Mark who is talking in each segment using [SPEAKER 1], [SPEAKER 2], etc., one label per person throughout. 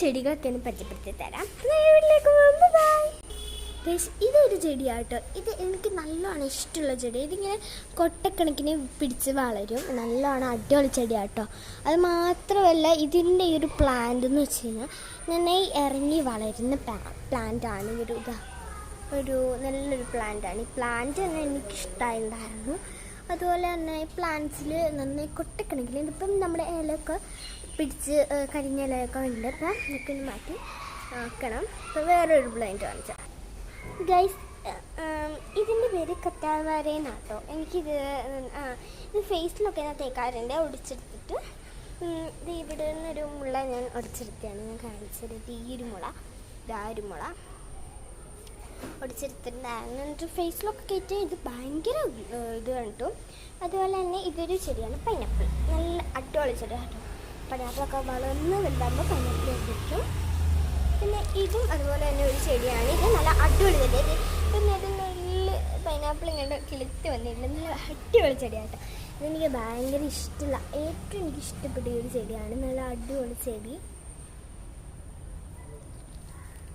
[SPEAKER 1] ചെടികളൊക്കെ ഒന്ന് പരിചയപ്പെടുത്തി തരാം. വീട്ടിലേക്ക് പോകുമ്പോൾ ബൈ. ഇതൊരു ചെടിയാട്ടോ. ഇത് എനിക്ക് നല്ലോണം ഇഷ്ടമുള്ള ചെടി. ഇതിങ്ങനെ കൊട്ടക്കണക്കിന് പിടിച്ച് വളരും. നല്ലോണം അടിപൊളി ചെടിയാട്ടോ. അത് മാത്രമല്ല ഇതിൻ്റെ ഈ ഒരു പ്ലാന്റ് എന്ന് വെച്ച് കഴിഞ്ഞാൽ നന്നായി ഇറങ്ങി വളരുന്ന പ്ലാന്റാണ്. ഒരു നല്ലൊരു പ്ലാന്റാണ്. ഈ പ്ലാന്റ് തന്നെ എനിക്കിഷ്ടമായിട്ടുണ്ടായിരുന്നു. അതുപോലെ തന്നെ ഈ പ്ലാന്റ്സിൽ നന്നായി കൊട്ടക്കണക്കിന് ഇതിപ്പം നമ്മുടെ ഇലയൊക്കെ പിടിച്ച് കരിഞ്ഞ ഇലയൊക്കെ ഉണ്ട്. അപ്പം ഇതൊക്കെ ഒന്ന് മാറ്റി ആക്കണം. ഇപ്പോൾ വേറൊരു പ്ലാന്റ് കാണിച്ചാൽ ഗൈസ്, ഇതിൻ്റെ പേര് കറ്റാർവാഴയെന്നാട്ടോ. എനിക്കിത് ഇത് ഫേസിലൊക്കെ ഞാൻ തേക്കാറുണ്ട്. ഒടിച്ചെടുത്തിട്ട് ഇവിടെ നിന്നൊരു മുള ഞാൻ ഒടിച്ചെടുക്കുകയാണ്. ഞാൻ കാണിച്ചത് ഈ ഒരു മുള ഒടിച്ചെടുത്തിട്ടുണ്ടായിരുന്നു. എന്നിട്ട് ഫേസിലൊക്കെ കയറ്റി ഇത് ഭയങ്കര ഇത് കണ്ടു. അതുപോലെ തന്നെ ഇതൊരു ചെടിയാണ് പൈനാപ്പിൾ. നല്ല അടിപൊളി ചെടിയാട്ടോ. പൈനാപ്പിളൊക്കെ വളർന്ന് വലുതാകുമ്പോൾ പൈനാപ്പിൾ കിട്ടും. പിന്നെ ഇതും അതുപോലെ തന്നെ ഒരു ചെടിയാണ്. ഇത് നല്ല അടിപൊളി ചെടി. പിന്നെ ഇതിനുള്ളിൽ പൈനാപ്പിൾ ഇങ്ങനെ കിളുത്ത് വന്നിട്ടുണ്ട്. നല്ല അടിപൊളി ചെടിയാട്ടോ. ഇതെനിക്ക് ഭയങ്കര ഇഷ്ടമുള്ള ഏറ്റവും എനിക്ക് ഇഷ്ടപ്പെട്ട ഒരു ചെടിയാണ്. നല്ല അടിപൊളി ചെടി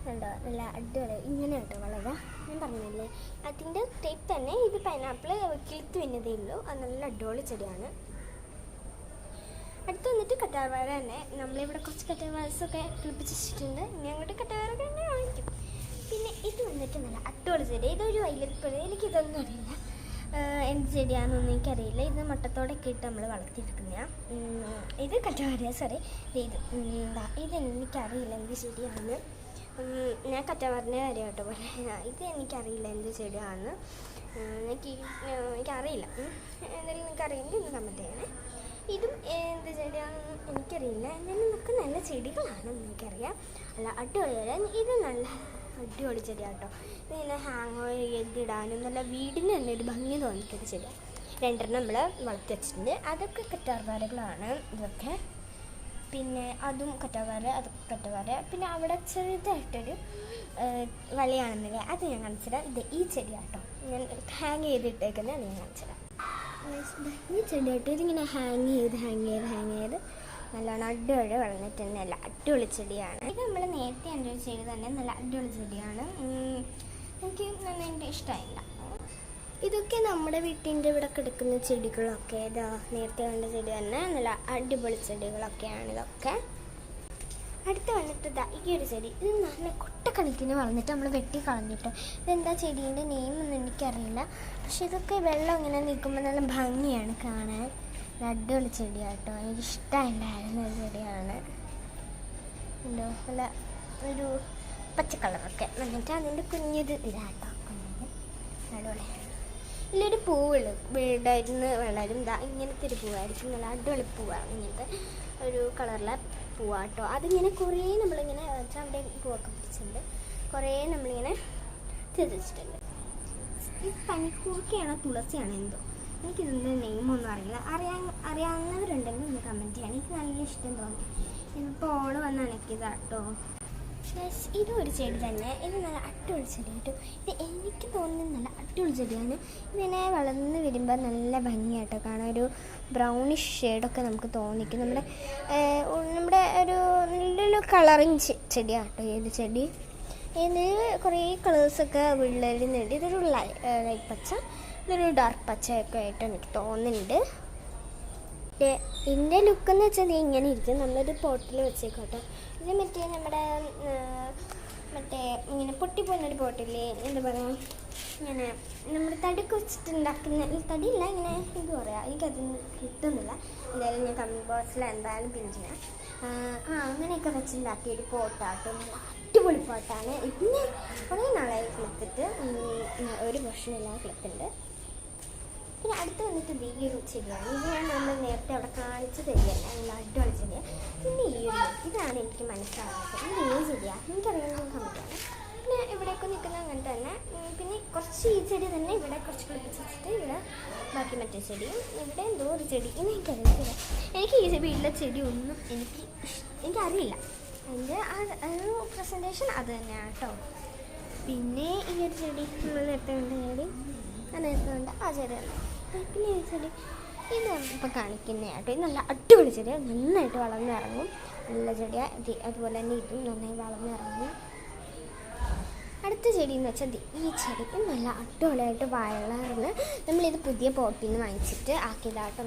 [SPEAKER 1] കണ്ടോ. നല്ല അടിപൊളി ഇങ്ങനെ കേട്ടോ വളരെ. ഞാൻ പറഞ്ഞില്ലേ അതിൻ്റെ ടൈപ്പ് തന്നെ. ഇത് പൈനാപ്പിൾ കിളുത്ത് വന്നതേ ഉള്ളൂ. അത് നല്ല അടിപൊളി ചെടിയാണ്. അടുത്ത് വന്നിട്ട് കറ്റാർവാഴ തന്നെ. നമ്മളിവിടെ കുറച്ച് കറ്റാർവാഴൊക്കെ കിളിപ്പിച്ച് വെച്ചിട്ടുണ്ട്. ഇനി അങ്ങോട്ട് കറ്റാർവാഴ തന്നെ വാങ്ങിക്കും. പിന്നെ ഇത് വന്നിട്ട് നല്ല അടിപൊളി ചെടി. ഇതൊരു വൈലറ്റ്. എനിക്കിതൊന്നും അറിയില്ല എന്ത് ചെടിയാണെന്നൊന്നും എനിക്കറിയില്ല. ഇത് മുട്ടത്തോടൊക്കെ ഇട്ട് നമ്മൾ വളർത്തിയെടുക്കുന്നതാണ്. ഇത് കറ്റാർവാഴ. സോറി, ഇതെനിക്കറിയില്ല എന്ത് ചെടിയാണ്. ഞാൻ കറ്റാർവാഴൻ്റെ കാര്യം കേട്ടോ പറയാം. ഇത് എനിക്കറിയില്ല എന്ത് ചെടിയാണെന്ന്. എനിക്കറിയില്ല. എന്തായാലും നിങ്ങൾക്കറിയെങ്കിൽ ഒന്ന് കമൻറ്റ് ചെയ്യണേ. ഇതും എന്ത് ചെടിയാണെന്ന് എനിക്കറിയില്ല. എന്നാലും നമുക്ക് നല്ല ചെടികളാണെന്ന് എനിക്കറിയാം. അല്ല അടിപൊളിയല്ല. ഇത് നല്ല അടിപൊളി ചെടിയാട്ടോ. ഇതിങ്ങനെ ഹാങ് ചെയ്തിടാനും നല്ല വീടിന് തന്നെ ഒരു ഭംഗി തോന്നിക്കുന്ന ചെടിയാണ്. രണ്ടെണ്ണം നമ്മൾ വളർത്തി വെച്ചിട്ടുണ്ട്. അതൊക്കെ കറ്റാർവാഴകളാണ് ഇതൊക്കെ. പിന്നെ അതും കറ്റാർവാഴ, അതൊക്കെ കറ്റാർവാഴ. പിന്നെ അവിടെ ചെറുതായിട്ടൊരു വലയാണെന്നില്ല, അത് ഞാൻ കാണിച്ചുതരാം. ഇത് ഈ ചെടിയാട്ടോ. ഞാൻ ഹാങ് ചെയ്തിട്ടേക്കുന്നത് ഞാൻ കാണിച്ചുതരാം. ഈ ചെടിയായിട്ട് ഇതിങ്ങനെ ഹാങ് ചെയ്ത് നല്ലോണം അടിപൊളി വളർന്നിട്ടുണ്ട്. നല്ല അടിപൊളി ചെടിയാണ്. ഇത് നമ്മൾ നേരത്തെ കണ്ട ഒരു ചെടി തന്നെ. നല്ല അടിപൊളി ചെടിയാണ്. എനിക്ക് നന്നായിട്ട് ഇഷ്ടമായില്ല. ഇതൊക്കെ നമ്മുടെ വീട്ടിൻ്റെ ഇവിടെ കിടക്കുന്ന ചെടികളൊക്കെ. ഇതാ നേരത്തെ കണ്ട ചെടി തന്നെ. നല്ല അടിപൊളി ചെടികളൊക്കെയാണ് ഇതൊക്കെ. അടുത്ത് വന്നിട്ട് ഇതാ ഈ ഒരു ചെടി. ഇത് നല്ല കൊട്ടക്കണക്കിന് വളർന്നിട്ട് നമ്മൾ വെട്ടി കളഞ്ഞിട്ടോ. ഇതെന്താ ചെടീൻ്റെ നെയിമൊന്നും എനിക്കറിയില്ല. പക്ഷെ ഇതൊക്കെ വെള്ളം ഇങ്ങനെ നിൽക്കുമ്പോൾ നല്ല ഭംഗിയാണ് കാണാൻ. അടിപൊളി ചെടിയാട്ടോ. എനിക്കിഷ്ടമുണ്ടായിരുന്ന ഒരു ചെടിയാണ്. ഉണ്ടോ നല്ല ഒരു പച്ച കളറൊക്കെ വന്നിട്ട് അതിൻ്റെ കുഞ്ഞിത് ഇതാട്ടോ. അടിപൊളിയാണ്. ഇതിലൊരു പൂവുള്ളു വീടായിരുന്നു വളരും. ഇങ്ങനത്തെ ഒരു പൂവായിരിക്കും. നല്ല അടിപൊളി പൂവാണ്. ഇങ്ങനത്തെ ഒരു കളറിലെ പൂവാട്ടോ. അതിങ്ങനെ കുറേ നമ്മളിങ്ങനെ അവിടെ പൂവൊക്കെ പിടിച്ചിട്ടുണ്ട്. കുറേ നമ്മളിങ്ങനെ തിരിച്ചിട്ടുണ്ട്. ഈ പനിക്കൂർക്കയാണോ തുളസിയാണോ എന്തോ എനിക്കിതിൻ്റെ നെയിമൊന്നും അറിയില്ല. അറിയാവുന്നവരുണ്ടെങ്കിൽ ഒന്ന് കമൻറ്റ് ചെയ്യണം. എനിക്ക് നല്ല ഇഷ്ടം തോന്നി. ഇതിപ്പോൾ ഓള് വന്ന് അനക്കിയതാട്ടോ. ഇതും ഒരു ചെടി തന്നെ. ഇത് നല്ല അടിപൊളി ചെടി കേട്ടോ. ഇത് എനിക്ക് തോന്നുന്നത് നല്ല അടിപൊളി ചെടിയാണ്. ഇതിനെ വളർന്ന് വരുമ്പോൾ നല്ല ഭംഗിയായിട്ടോ കാണാൻ. ഒരു ബ്രൗണിഷ് ഷെയ്ഡൊക്കെ നമുക്ക് തോന്നിക്കും. നമ്മുടെ ഒരു നല്ലൊരു കളറിങ് ചെടിയാട്ടോ ഈ ഒരു ചെടി. ഇതിന് കുറേ കളേഴ്സൊക്കെ വിളരുന്നുണ്ട്. ഇതൊരു ലൈറ്റ് പച്ച, ഇതൊരു ഡാർക്ക് പച്ചയൊക്കെ ആയിട്ട് എനിക്ക് തോന്നുന്നുണ്ട്. ഇതിൻ്റെ ലുക്കെന്ന് വെച്ചാൽ ഇങ്ങനെ ഇരിക്കും. നല്ലൊരു പോട്ടിൽ വെച്ചേക്കോട്ടോ. ഇത് നമ്മുടെ ഇങ്ങനെ പൊട്ടിപ്പോകുന്നൊരു പോട്ടില്ലേ, എന്താ പറയുക, ഇങ്ങനെ നമ്മുടെ തടിക്ക് വെച്ചിട്ടുണ്ടാക്കുന്ന തടിയില്ല, ഇങ്ങനെ ഇത് പറയാം. എനിക്കതൊന്നും കിട്ടുന്നില്ല. എന്തായാലും ഞാൻ കമൻറ്റ് ബോക്സിൽ എന്തായാലും പിഞ്ചിന് അങ്ങനെയൊക്കെ വെച്ചുണ്ടാക്കിയൊരു പോട്ടാട്ടോ. അടിപൊളി പോട്ടാണ്. പിന്നെ കുറേ നാളായി കിളത്തിട്ട് ഒരു വർഷമെല്ലാം കിളത്തുണ്ട്. പിന്നെ അടുത്ത് വന്നിട്ട് ഈ ഒരു ചെടിയാണ്. ഇത് ഞാൻ നമ്മൾ നേരത്തെ അവിടെ കാണിച്ച് തരികയല്ല. നല്ല അടിപൊളി ചെടിയാണ്. പിന്നെ ഈ ഒരു ഇതാണ് എനിക്ക് മനസ്സിലാകാത്തത്. ഇത് ഏത് ചെടിയാണ് എനിക്കറിയാൻ കമ്മിറ്റാണ്. പിന്നെ ഇവിടെയൊക്കെ നിൽക്കുന്ന അങ്ങനെ തന്നെ. പിന്നെ കുറച്ച് ഈ ചെടി തന്നെ ഇവിടെ കുറച്ച് പിടിപ്പിച്ച് വെച്ചിട്ട് ഇവിടെ ബാക്കി മറ്റേ ചെടിയും ഇവിടെ എന്തോ ഒരു ചെടി ഇനി എനിക്കറിയത്തില്ല. എനിക്ക് ഈ വീട്ടിലെ ചെടി ഒന്നും എനിക്കറിയില്ല. അതിൻ്റെ ഒരു പ്രസൻറ്റേഷൻ അത് തന്നെയാണ് കേട്ടോ. പിന്നെ ഈ ഒരു ചെടി നമ്മൾ നേരത്തെ കണ്ട ചെടി നേരത്തെ കണ്ട ആ ചെടി തന്നെ. പിന്നെ ഈ ചെടി ഇത് ഇപ്പോൾ കാണിക്കുന്ന കേട്ടോ. ഇത് നല്ല അടിപൊളി ചെടിയാണ്, നന്നായിട്ട് വളർന്നിറങ്ങും. നല്ല ചെടിയാണ്. അതുപോലെ തന്നെ ഇതും നന്നായി വളർന്നിറങ്ങും. അടുത്ത ചെടി എന്ന് വെച്ചാൽ ഈ ചെടി നല്ല അടിപൊളിയായിട്ട് വളർന്ന് നമ്മളിത് പുതിയ പോട്ടിൽ നിന്ന് വാങ്ങിച്ചിട്ട് ആക്കിയതാട്ടോ.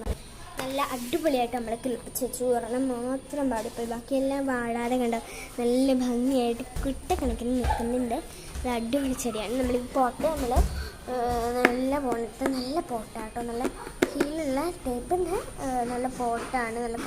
[SPEAKER 1] നല്ല അടിപൊളിയായിട്ട് നമ്മൾ കിളിപ്പിച്ച് വെച്ചു. ഒരെണ്ണം മാത്രം പാടിപ്പോയി, ബാക്കിയെല്ലാം വാടാതെ കണ്ട നല്ല ഭംഗിയായിട്ട് കുട്ടക്കണക്കിന് നിൽക്കുന്നുണ്ട്. ഇത് അടിപൊളി ചെടിയാണ്. നമ്മൾ ഈ പോട്ട് നമ്മൾ നല്ല പോട്ടാട്ടോ, നല്ല ഹീലുള്ള ടൈപ്പിൻ്റെ നല്ല പോട്ടാണ്. നല്ല